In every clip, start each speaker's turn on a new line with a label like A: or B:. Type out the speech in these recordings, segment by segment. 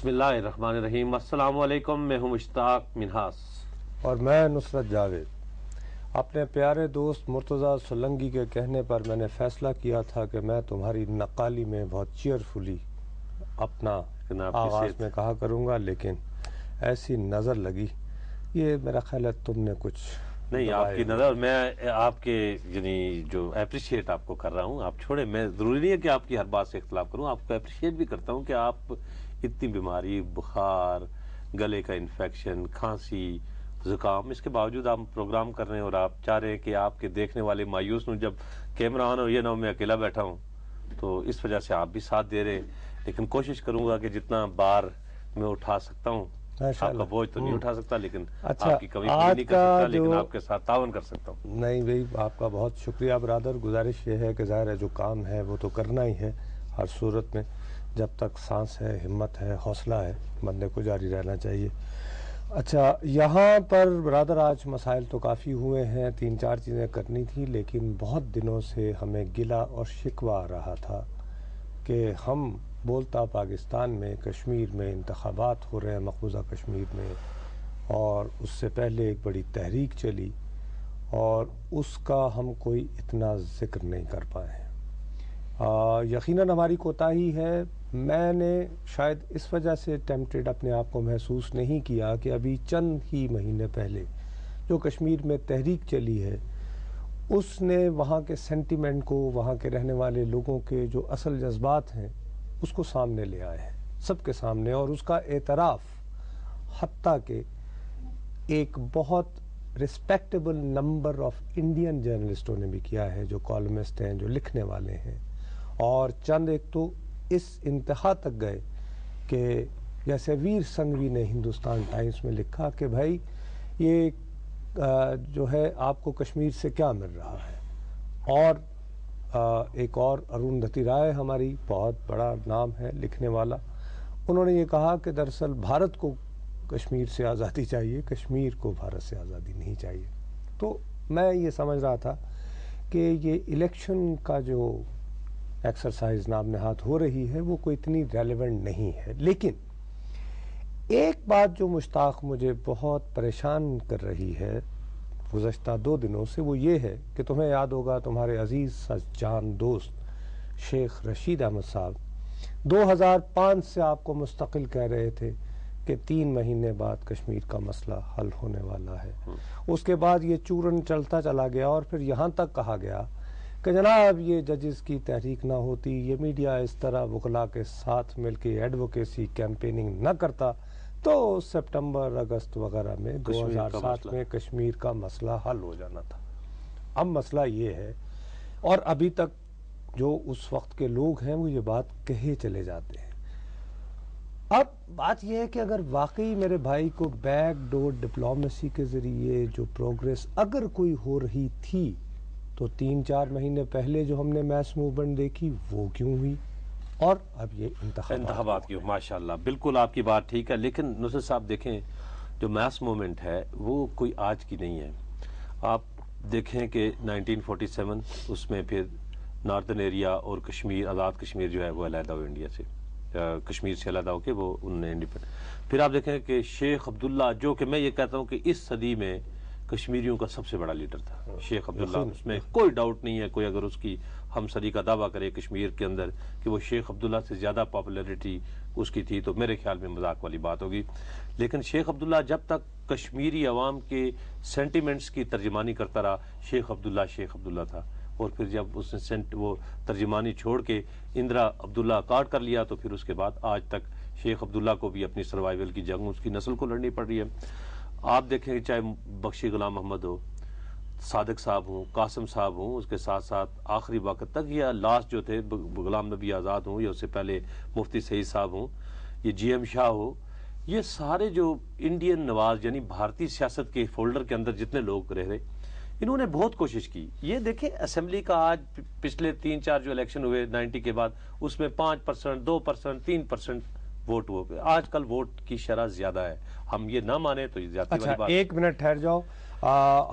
A: बिस्मिल्लाहिर्रहमानिर्रहीम। अस्सलाम वालेकुम। मैं हूं मुश्ताक मिन्हास
B: और मैं नुसरत जावेद। अपने प्यारे दोस्त मुर्तज़ा सोलंकी के कहने पर मैंने फ़ैसला किया था कि मैं तुम्हारी नक़ाली में बहुत चीयरफुली अपना आगाज़ में कहा करूँगा, लेकिन ऐसी नज़र लगी, ये मेरा ख्याल है तुमने कुछ
A: नहीं, आपकी नज़र, मैं आपके यानी जो अप्रिशिएट आपको कर रहा हूँ, आप छोड़े, मैं ज़रूरी नहीं है कि आपकी हर बात से इख्तलाफ करूँ, आपको अप्रिशिएट भी करता हूँ कि आप इतनी बीमारी, बुखार, गले का इन्फेक्शन, खांसी, ज़ुकाम, इसके बावजूद आप प्रोग्राम कर रहे हैं और आप चाह रहे हैं कि आपके देखने वाले मायूस हूँ जब कैमरा ऑन हो, ये ना हो मैं अकेला बैठा हूँ, तो इस वजह से आप भी साथ दे रहे हैं। लेकिन कोशिश करूँगा कि जितना बार मैं उठा सकता हूँ, आपका बोझ तो नहीं उठा सकता, लेकिन आपकी कमी पूरी नहीं कर सकता, लेकिन आपके साथ तावन कर सकता हूँ।
B: नहीं भाई, आपका बहुत शुक्रिया ब्रदर। गुजारिश ये है कि ज़ाहिर है जो काम है वो तो करना ही है हर सूरत में, जब तक सांस है, हिम्मत है, हौसला है, बंदे को जारी रहना चाहिए। अच्छा, यहाँ पर ब्रदर आज मसाइल तो काफ़ी हुए हैं, 3-4 चीज़ें करनी थी, लेकिन बहुत दिनों से हमें गिला और शिकवा आ रहा था कि हम बोलता पाकिस्तान में, कश्मीर में इंतखाबात हो रहे हैं, मकबूजा कश्मीर में, और उससे पहले एक बड़ी तहरीक चली और उसका हम कोई इतना ज़िक्र नहीं कर पाए। यकीनन हमारी कोताही है। मैंने शायद इस वजह से टेम्प्टेड अपने आप को महसूस नहीं किया कि अभी चंद ही महीने पहले जो कश्मीर में तहरीक चली है, उसने वहाँ के सेंटिमेंट को, वहाँ के रहने वाले लोगों के जो असल जज्बात हैं, उसको सामने ले आए हैं सबके सामने, और उसका एतराफ़ हत्ता के एक बहुत रिस्पेक्टेबल नंबर ऑफ इंडियन जर्नलिस्टों ने भी किया है, जो कॉलमिस्ट हैं, जो लिखने वाले हैं, और चंद एक तो इस इंतहा तक गए कि जैसे वीर संघवी ने हिंदुस्तान टाइम्स में लिखा कि भाई ये जो है आपको कश्मीर से क्या मिल रहा है। और एक और अरुंधति राय, हमारी बहुत बड़ा नाम है लिखने वाला, उन्होंने ये कहा कि दरअसल भारत को कश्मीर से आज़ादी चाहिए, कश्मीर को भारत से आज़ादी नहीं चाहिए। तो मैं ये समझ रहा था कि ये इलेक्शन का जो एक्सरसाइज नाम नहात हो रही है वो कोई इतनी रेलेवेंट नहीं है। लेकिन एक बात जो मुश्ताक मुझे बहुत परेशान कर रही है गुज़श्ता 2 दिनों से, वो ये है कि तुम्हें याद होगा तुम्हारे अजीज़ जान दोस्त शेख रशीद अहमद साहब 2005 से आपको मुस्तकिल कह रहे थे कि 3 महीने बाद कश्मीर का मसला हल होने वाला है। उसके बाद ये चूरन चलता चला गया और फिर यहाँ तक कहा गया कि जनाब ये जजेस की तहरीक ना होती, ये मीडिया इस तरह वकला के साथ मिलके एडवोकेसी कैंपेनिंग न करता, तो सितंबर अगस्त वगैरह में 2007 में कश्मीर का मसला हल हो जाना था। अब मसला ये है, और अभी तक जो उस वक्त के लोग हैं वो ये बात कहे चले जाते हैं। अब बात यह है कि अगर वाकई मेरे भाई को बैक डोर डिप्लोमेसी के ज़रिए जो प्रोग्रेस अगर कोई हो रही थी, तो 3-4 महीने पहले जो हमने मैस मूवमेंट देखी वो क्यों हुई, और अब ये इंतखाबात
A: क्यों। माशाल्लाह, बिल्कुल आपकी बात ठीक है। लेकिन नुसरत साहब देखें, जो मैस मूवमेंट है वो कोई आज की नहीं है। आप देखें कि 1947 उसमें फिर नॉर्दर्न एरिया और कश्मीर, आज़ाद कश्मीर जो है वो अलहदा हो इंडिया से, कश्मीर से अलहदा होकर वो उन्होंने इंडिपेंडेंट। फिर आप देखें कि शेख अब्दुल्ला, जो कि मैं ये कहता हूँ कि इस सदी में कश्मीरियों का सबसे बड़ा लीडर था शेख अब्दुल्ला, उसमें कोई डाउट नहीं है। कोई अगर उसकी हमसरी का दावा करे कश्मीर के अंदर कि वो शेख अब्दुल्ला से ज़्यादा पॉपुलैरिटी उसकी थी, तो मेरे ख्याल में मजाक वाली बात होगी। लेकिन शेख अब्दुल्ला जब तक कश्मीरी अवाम के सेंटिमेंट्स की तर्जमानी करता रहा, शेख अब्दुल्ला था। और फिर जब उसने वो तर्जमानी छोड़ के इंदिरा अब्दुल्ला अकॉर्ड कर लिया, तो फिर उसके बाद आज तक शेख अब्दुल्ला को भी अपनी सर्वाइवल की जंग उसकी नस्ल को लड़नी पड़ रही है। आप देखें, चाहे बख्शी गुलाम मोहम्मद हो, सादिक साहब हों, कासिम साहब हों, उसके साथ साथ आखिरी वक्त तक, या लास्ट जो थे गुलाम नबी आज़ाद हों, या उससे पहले मुफ्ती सईद साहब हों, ये GM शाह हो, ये सारे जो इंडियन नवाज यानी भारतीय सियासत के फोल्डर के अंदर जितने लोग रहे, इन्होंने बहुत कोशिश की। ये देखें, असेंबली का आज पिछले 3-4 जो इलेक्शन हुए 90 के बाद, उसमें 5%, 2%, 3% वोट हो गए। आजकल वोट की शरह ज्यादा है, हम ये ना माने तो ज्यादा वाली बात।
B: 1 मिनट ठहर जाओ।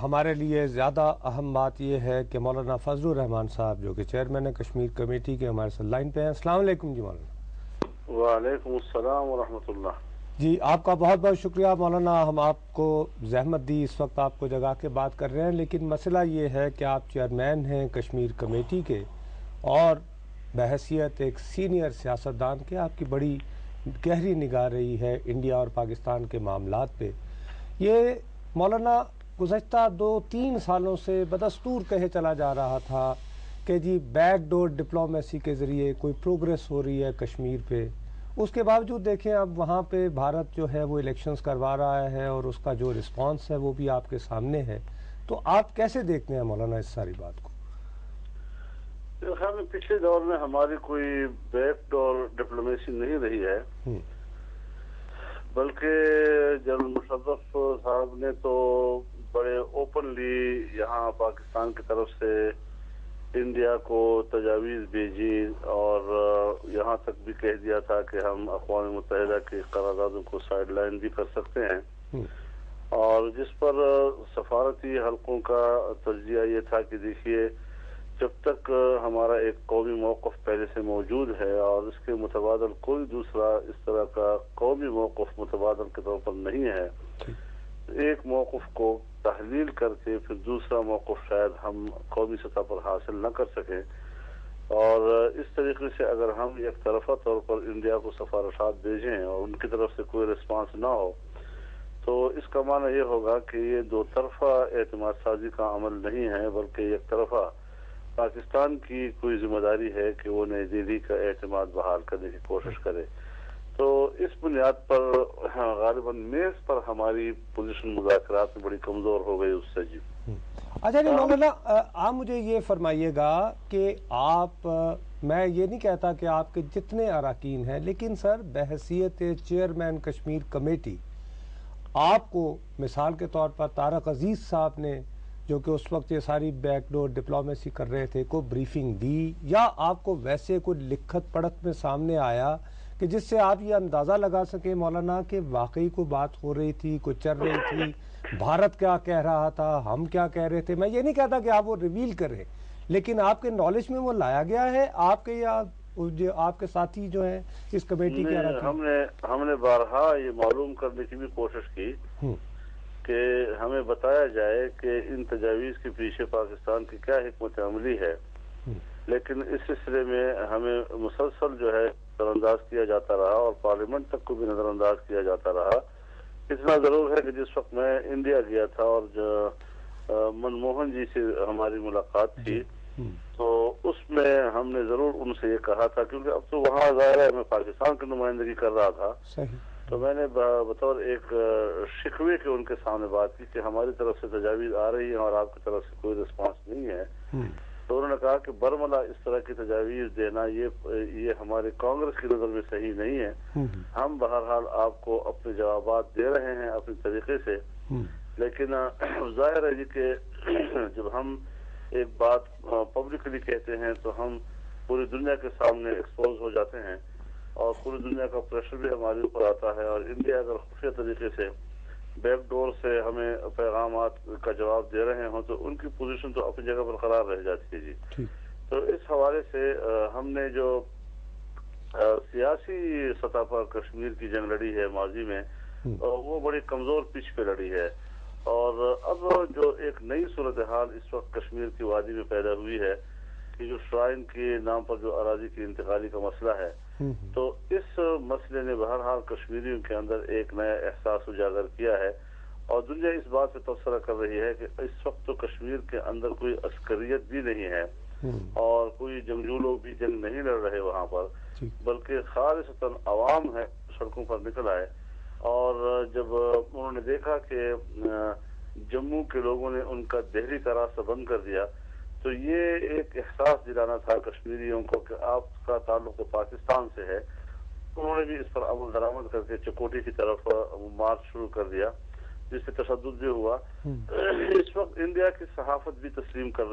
B: हमारे लिए ज़्यादा अहम बात यह है कि मौलाना फजलुर रहमान साहब जो कि चेयरमैन है कश्मीर कमेटी के, हमारे साथ लाइन पे हैं। अस्सलाम वालेकुम जी मौलाना।
C: وعلیکم السلام ورحمۃ اللہ۔
B: جی آپ کا بہت بہت شکریہ مولانا، ہم آپ کو زحمت دی، اس وقت آپ کو جگا کے بات کر رہے ہیں، لیکن مسئلہ یہ ہے کہ آپ چیئرمین ہیں کشمیر کمیٹی کے، اور بحیثیت ایک سینئر سیاستدان کے آپ کی بڑی گہری نگاہ رہی ہے انڈیا اور پاکستان کے معاملات پہ۔ یہ مولانا گزشتہ 2-3 سالوں سے بدستور کہے چلا جا رہا تھا کہ جی بیک ڈور ڈپلومیسی کے ذریعے کوئی پروگریس ہو رہی ہے کشمیر پہ، اس کے باوجود دیکھیں اب وہاں پہ بھارت جو ہے وہ الیکشنز کروا رہا ہے اور اس کا جو رسپانس ہے وہ بھی آپ کے سامنے ہے، تو آپ کیسے دیکھتے ہیں مولانا اس ساری بات کو؟
C: خیر پچھلے دور میں ہماری کوئی بیک ڈور ڈپلومیسی نہیں رہی ہے، بلکہ جنرل مشرف صاحب نے تو بڑے اوپنلی یہاں پاکستان کی طرف سے انڈیا کو تجاویز بھیجی، اور یہاں تک بھی کہہ دیا تھا کہ ہم اقوام متحدہ کے قراردادوں کو سائیڈ لائن بھی کر سکتے ہیں، اور جس پر سفارتی حلقوں کا تجزیہ یہ تھا کہ دیکھیے جب تک ہمارا ایک قومی موقف پہلے سے موجود ہے اور اس کے متبادل کوئی دوسرا اس طرح کا قومی موقف متبادل کے طور پر نہیں ہے، ایک موقف کو تحلیل کر کے پھر دوسرا موقف شاید ہم قومی سطح پر حاصل نہ کر سکیں، اور اس طریقے سے اگر ہم یک طرفہ طور پر انڈیا کو سفارشات بھیجیں اور ان کی طرف سے کوئی رسپانس نہ ہو، تو اس کا معنی یہ ہوگا کہ یہ دو طرفہ اعتماد سازی کا عمل نہیں ہے، بلکہ یک طرفہ پاکستان کی کوئی ذمہ داری ہے کہ وہ نئی دہلی کا اعتماد بحال کرنے کی کوشش کرے۔ تو اس بنیاد پر غالباً میز پر ہماری پوزیشن مذاکرات میں بڑی کمزور ہو گئی اس سے۔ جی
B: اچھا جی مولانا، آپ مجھے یہ فرمائیے گا کہ آپ، میں یہ نہیں کہتا کہ آپ کے جتنے اراکین ہیں، لیکن سر بحیثیت چیئرمین کشمیر کمیٹی آپ کو مثال کے طور پر طارق عزیز صاحب نے جو کہ اس وقت یہ ساری بیک ڈور ڈپلومیسی کر رہے تھے کو بریفنگ دی، یا آپ کو ویسے کوئی لکھت پڑھت میں سامنے آیا کہ جس سے آپ یہ اندازہ لگا سکیں مولانا کہ واقعی کوئی بات ہو رہی تھی، کوئی چل رہی تھی، بھارت کیا کہہ رہا تھا، ہم کیا کہہ رہے تھے؟ میں یہ نہیں کہتا کہ آپ وہ ریویل کریں، لیکن آپ کے نالج میں وہ لایا گیا ہے آپ کے یا جو آپ کے ساتھی جو ہیں اس کمیٹی کے اراکین؟
C: ہم نے بارہا یہ معلوم کرنے کی بھی کوشش کی کہ ہمیں بتایا جائے کہ ان تجاویز کے پیچھے پاکستان کی کیا حکمت عملی ہے، لیکن اس سلسلے میں ہمیں مسلسل جو ہے نظر انداز کیا جاتا رہا، اور پارلیمنٹ تک کو بھی نظر انداز کیا جاتا رہا۔ اتنا ضرور ہے کہ جس وقت میں انڈیا گیا تھا اور منموہن جی سے ہماری ملاقات تھی، تو اس میں ہم نے ضرور ان سے یہ کہا تھا، کیونکہ اب تو وہاں ظاہر ہے میں پاکستان کی نمائندگی کر رہا تھا، تو میں نے بطور ایک شکوے کے ان کے سامنے بات کی کہ ہماری طرف سے تجاویز آ رہی ہیں اور آپ کی طرف سے کوئی رسپانس نہیں ہے۔ تو انہوں نے کہا کہ برملا اس طرح کی تجاویز دینا یہ ہمارے کانگریس کی نظر میں صحیح نہیں ہے، ہم بہرحال آپ کو اپنے جوابات دے رہے ہیں اپنے طریقے سے، لیکن ظاہر ہے جی کہ جب ہم ایک بات پبلکلی کہتے ہیں تو ہم پوری دنیا کے سامنے ایکسپوز ہو جاتے ہیں، اور پوری دنیا کا پریشر بھی ہمارے اوپر آتا ہے، اور انڈیا اگر خفیہ طریقے سے بیک ڈور سے ہمیں پیغامات کا جواب دے رہے ہوں تو ان کی پوزیشن تو اپنی جگہ برقرار رہ جاتی ہے۔ جی تو اس حوالے سے ہم نے جو سیاسی سطح پر کشمیر کی جنگ لڑی ہے ماضی میں، وہ بڑی کمزور پچ پہ لڑی ہے، اور اب جو ایک نئی صورتحال اس وقت کشمیر کی وادی میں پیدا ہوئی ہے کہ جو شرائن کے نام پر جو اراضی کی انتقالی کا مسئلہ ہے، تو اس مسئلے نے بہرحال کشمیریوں کے اندر ایک نیا احساس اجاگر کیا ہے، اور دنیا اس بات پہ تبصرہ کر رہی ہے کہ اس وقت تو کشمیر کے اندر کوئی عسکریت بھی نہیں ہے اور کوئی جنگجو لوگ بھی جنگ نہیں لڑ رہے وہاں پر، بلکہ خالصتاً عوام ہے سڑکوں پر نکل آئے، اور جب انہوں نے دیکھا کہ جموں کے لوگوں نے ان کا دہلی کا راستہ بند کر دیا، تو یہ ایک احساس دلانا تھا کشمیریوں کو کہ آپ کا تعلق تو پاکستان سے ہے۔ انہوں نے بھی اس پر عمل درآمد کر کے چکوٹی کی طرف مارچ شروع کر دیا، جس سے تشدد بھی ہوا۔ اس وقت انڈیا کی صحافت بھی تسلیم کر